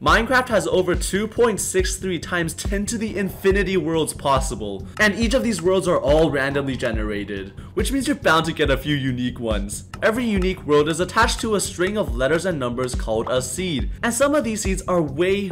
Minecraft has over 2.63 times 10 to the infinity worlds possible, and each of these worlds are all randomly generated, which means you're bound to get a few unique ones. Every unique world is attached to a string of letters and numbers called a seed, and some of these seeds are way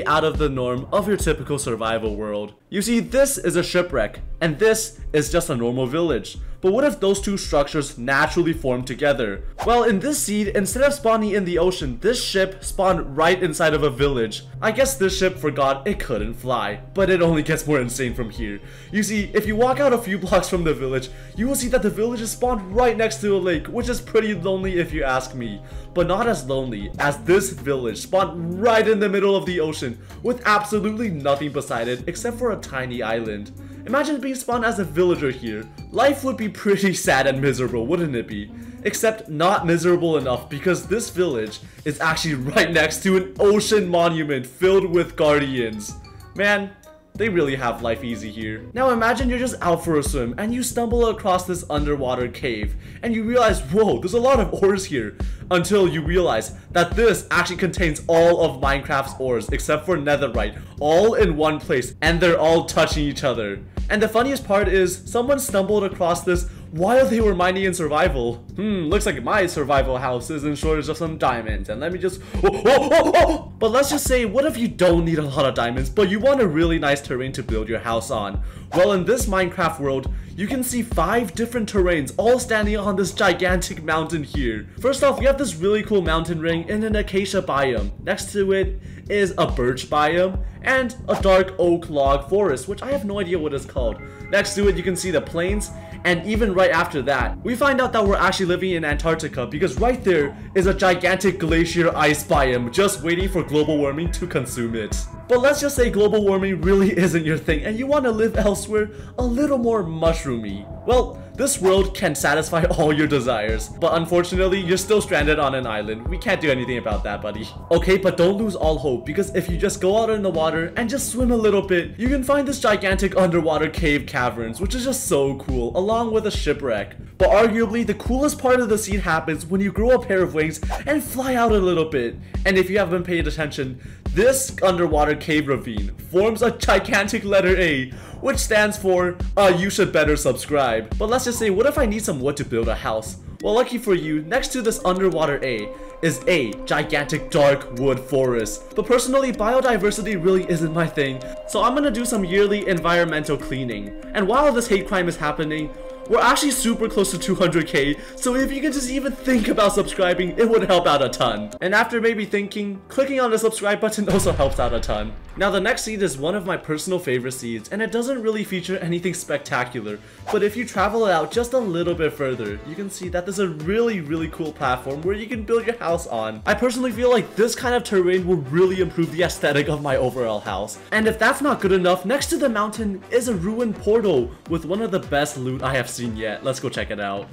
out of the norm of your typical survival world. You see, this is a shipwreck, and this is just a normal village. But what if those two structures naturally form together? Well, in this seed, instead of spawning in the ocean, this ship spawned right inside of a village. I guess this ship forgot it couldn't fly, but it only gets more insane from here. You see, if you walk out a few blocks from the village, you will see that the village is spawned right next to a lake, which is pretty lonely if you ask me. But not as lonely as this village spawned right in the middle of the ocean with absolutely nothing beside it except for a tiny island. Imagine being spawned as a villager here. Life would be pretty sad and miserable, wouldn't it be? Except not miserable enough, because this village is actually right next to an ocean monument filled with guardians. Man, they really have life easy here. Now imagine you're just out for a swim and you stumble across this underwater cave and you realize, whoa, there's a lot of ores here. Until you realize that this actually contains all of Minecraft's ores except for netherite, all in one place, and they're all touching each other. And the funniest part is, someone stumbled across this while they were mining in survival. Looks like my survival house is in shortage of some diamonds, and let me just... But let's just say, what if you don't need a lot of diamonds, but you want a really nice terrain to build your house on? Well, in this Minecraft world, you can see 5 different terrains all standing on this gigantic mountain here. First off, we have this really cool mountain ring in an acacia biome. Next to it is a birch biome and a dark oak log forest, which I have no idea what it's called. Next to it, you can see the plains, and even right after that, we find out that we're actually living in Antarctica because right there is a gigantic glacier ice biome just waiting for global warming to consume it. But let's just say global warming really isn't your thing and you want to live elsewhere a little more mushroomy. Well, this world can satisfy all your desires, but unfortunately, you're still stranded on an island. We can't do anything about that, buddy. Okay, but don't lose all hope, because if you just go out in the water and just swim a little bit, you can find this gigantic underwater cave caverns, which is just so cool, along with a shipwreck. But arguably, the coolest part of the scene happens when you grow a pair of wings and fly out a little bit. And if you haven't paid attention, this underwater cave ravine forms a gigantic letter A, which stands for, you should better subscribe. But let's just say, what if I need some wood to build a house? Well, lucky for you, next to this underwater A is a gigantic dark wood forest. But personally, biodiversity really isn't my thing, so I'm gonna do some yearly environmental cleaning. And while this hate crime is happening, we're actually super close to 200k, so if you could just even think about subscribing, it would help out a ton. And after maybe thinking, clicking on the subscribe button also helps out a ton. Now the next seed is one of my personal favorite seeds, and it doesn't really feature anything spectacular, but if you travel it out just a little bit further, you can see that there's a really cool platform where you can build your house on. I personally feel like this kind of terrain will really improve the aesthetic of my overall house. And if that's not good enough, next to the mountain is a ruined portal with one of the best loot I have seen yet. Let's go check it out.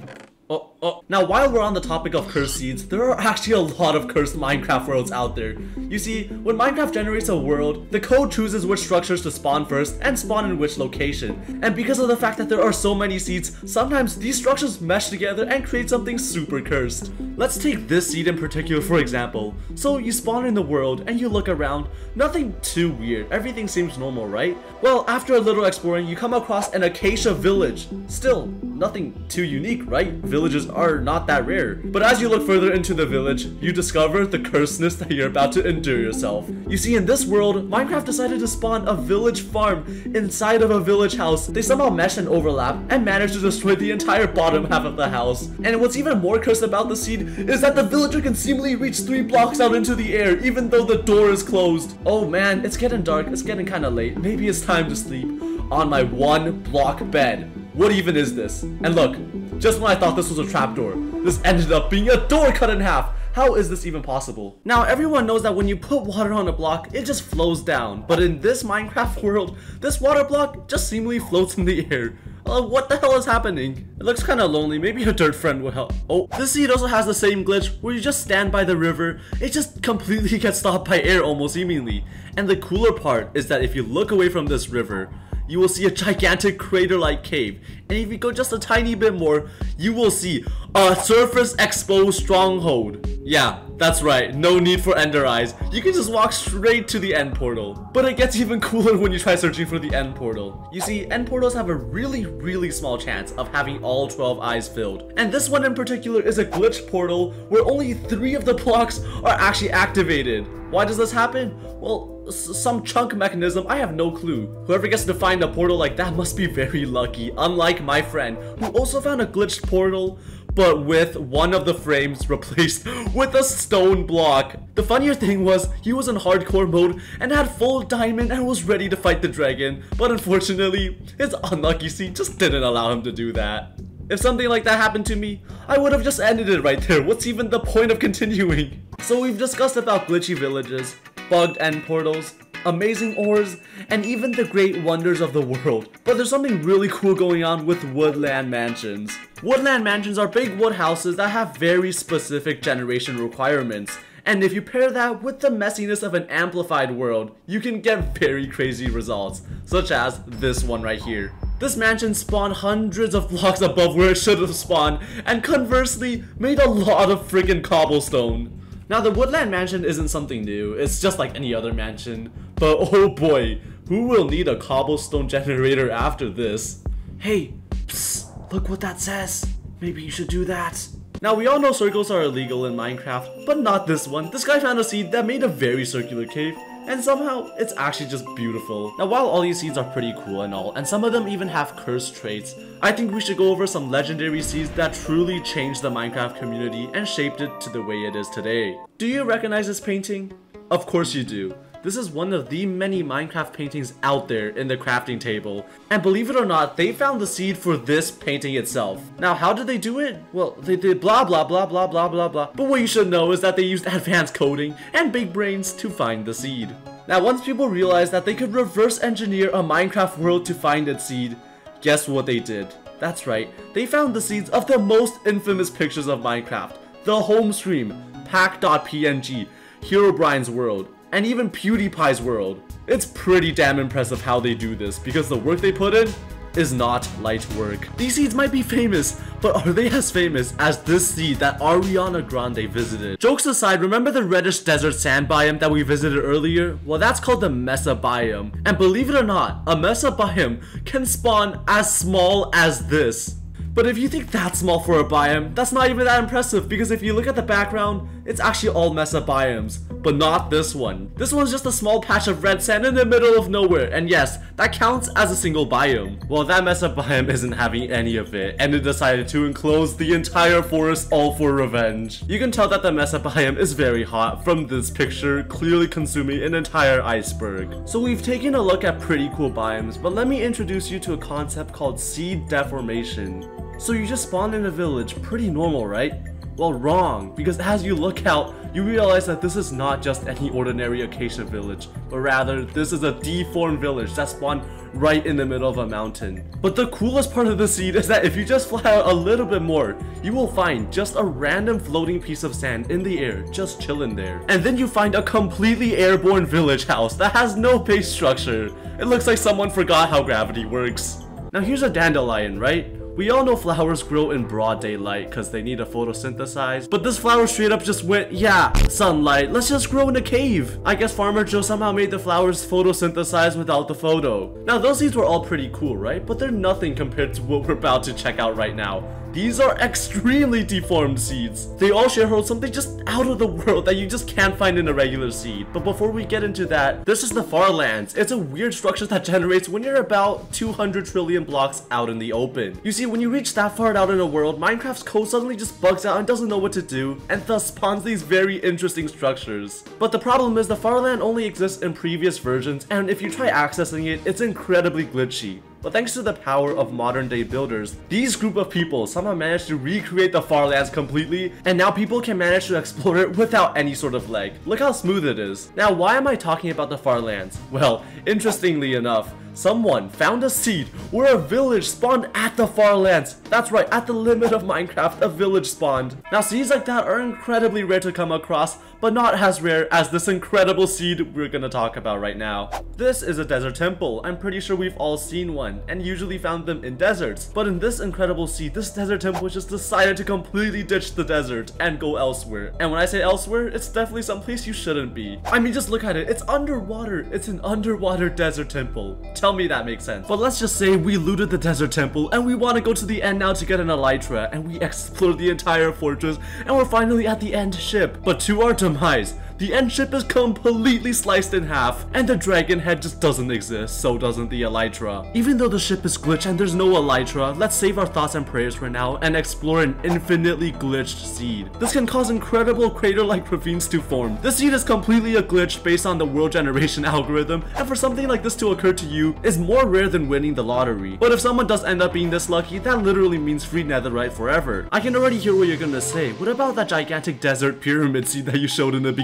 Now while we're on the topic of cursed seeds, there are actually a lot of cursed Minecraft worlds out there. You see, when Minecraft generates a world, the code chooses which structures to spawn first and spawn in which location. And because of the fact that there are so many seeds, sometimes these structures mesh together and create something super cursed. Let's take this seed in particular for example. So you spawn in the world and you look around, nothing too weird, everything seems normal, right? Well, after a little exploring, you come across an acacia village. Still, nothing too unique, right? Villages are not that rare. But as you look further into the village, you discover the cursedness that you're about to endure yourself. You see, in this world, Minecraft decided to spawn a village farm inside of a village house. They somehow mesh and overlap and managed to destroy the entire bottom half of the house. And what's even more cursed about the seed is that the villager can seemingly reach 3 blocks out into the air even though the door is closed. Oh man, it's getting dark, it's getting kinda late. Maybe it's time to sleep on my 1-block bed. What even is this? And look, just when I thought this was a trapdoor, this ended up being a door cut in half. How is this even possible? Now everyone knows that when you put water on a block, it just flows down. But in this Minecraft world, this water block just seemingly floats in the air. What the hell is happening? It looks kind of lonely. Maybe a dirt friend will help. Oh, this seed also has the same glitch where you just stand by the river. It just completely gets stopped by air almost seemingly. And the cooler part is that if you look away from this river, you will see a gigantic crater-like cave. And if you go just a tiny bit more, you will see a surface exposed stronghold. Yeah, That's right, no need for ender eyes. You can just walk straight to the end portal. But it gets even cooler when you try searching for the end portal. You see, end portals have a really small chance of having all 12 eyes filled. And this one in particular is a glitch portal where only 3 of the blocks are actually activated. Why does this happen? Well, some chunk mechanism, I have no clue. Whoever gets to find a portal like that must be very lucky, unlike my friend, who also found a glitched portal, but with one of the frames replaced with a stone block. The funnier thing was, he was in hardcore mode and had full diamond and was ready to fight the dragon, but unfortunately, his unlucky seed just didn't allow him to do that. If something like that happened to me, I would have just ended it right there. What's even the point of continuing? So we've discussed about glitchy villages, bugged end portals, amazing ores, and even the great wonders of the world. But there's something really cool going on with woodland mansions. Woodland mansions are big wood houses that have very specific generation requirements. And if you pair that with the messiness of an amplified world, you can get very crazy results, such as this one right here. This mansion spawned hundreds of blocks above where it should have spawned, and conversely, made a lot of freaking cobblestone. Now the woodland mansion isn't something new, it's just like any other mansion, but oh boy, who will need a cobblestone generator after this? Hey, psst, look what that says. Maybe you should do that. Now we all know circles are illegal in Minecraft, but not this one. This guy found a seed that made a very circular cave, and somehow it's actually just beautiful. Now while all these seeds are pretty cool and all, and some of them even have cursed traits, I think we should go over some legendary seeds that truly changed the Minecraft community and shaped it to the way it is today. Do you recognize this painting? Of course you do. This is one of the many Minecraft paintings out there in the crafting table. And believe it or not, they found the seed for this painting itself. Now, how did they do it? Well, they did blah blah blah blah blah blah blah. But what you should know is that they used advanced coding and big brains to find the seed. Now, once people realized that they could reverse engineer a Minecraft world to find its seed, guess what they did? That's right, they found the seeds of the most infamous pictures of Minecraft. The home stream, pack.png, Herobrine's world, and even PewDiePie's world. It's pretty damn impressive how they do this, because the work they put in is not light work. These seeds might be famous, but are they as famous as this seed that Ariana Grande visited? Jokes aside, remember the reddish desert sand biome that we visited earlier? Well, that's called the Mesa biome. And believe it or not, a Mesa biome can spawn as small as this. But if you think that's small for a biome, that's not even that impressive, because if you look at the background, it's actually all Mesa biomes, but not this one. This one's just a small patch of red sand in the middle of nowhere, and yes, that counts as a single biome. Well, that Mesa biome isn't having any of it, and it decided to enclose the entire forest all for revenge. You can tell that the Mesa biome is very hot from this picture, clearly consuming an entire iceberg. So we've taken a look at pretty cool biomes, but let me introduce you to a concept called seed deformation. So you just spawned in a village, pretty normal, right? Well, wrong, because as you look out, you realize that this is not just any ordinary acacia village, but rather this is a deformed village that spawned right in the middle of a mountain. But the coolest part of the seed is that if you just fly out a little bit more, you will find just a random floating piece of sand in the air, just chilling there. And then you find a completely airborne village house that has no base structure. It looks like someone forgot how gravity works. Now here's a dandelion, right? We all know flowers grow in broad daylight because they need to photosynthesize, but this flower straight up just went, yeah, sunlight, let's just grow in a cave. I guess Farmer Joe somehow made the flowers photosynthesize without the photo. Now those seeds were all pretty cool, right? But they're nothing compared to what we're about to check out right now. These are extremely deformed seeds. They all share something just out of the world that you just can't find in a regular seed. But before we get into that, this is the Farlands. It's a weird structure that generates when you're about 200 trillion blocks out in the open. You see, when you reach that far out in a world, Minecraft's code suddenly just bugs out and doesn't know what to do, and thus spawns these very interesting structures. But the problem is the Farland only exists in previous versions, and if you try accessing it, it's incredibly glitchy. But thanks to the power of modern day builders, these group of people somehow managed to recreate the Farlands completely, and now people can manage to explore it without any sort of lag. Look how smooth it is. Now, why am I talking about the Farlands? Well, interestingly enough, someone found a seed where a village spawned at the Farlands That's right, at the limit of Minecraft, a village spawned. Now seeds like that are incredibly rare to come across, but not as rare as this incredible seed we're gonna talk about right now. This is a desert temple. I'm pretty sure we've all seen one, and usually found them in deserts. But in this incredible seed, this desert temple just decided to completely ditch the desert and go elsewhere. And when I say elsewhere, it's definitely someplace you shouldn't be. I mean, just look at it. It's underwater. It's an underwater desert temple. Tell me that makes sense. But let's just say we looted the desert temple, and we want to go to the end now to get an elytra, and we explored the entire fortress, and we're finally at the end ship. But to our demise, the end ship is completely sliced in half, and the dragon head just doesn't exist, so doesn't the elytra. Even though the ship is glitched and there's no elytra, let's save our thoughts and prayers for now and explore an infinitely glitched seed. This can cause incredible crater-like ravines to form. This seed is completely a glitch based on the world generation algorithm, and for something like this to occur to you is more rare than winning the lottery. But if someone does end up being this lucky, that literally means free netherite forever. I can already hear what you're gonna say. What about that gigantic desert pyramid seed that you showed in the beginning?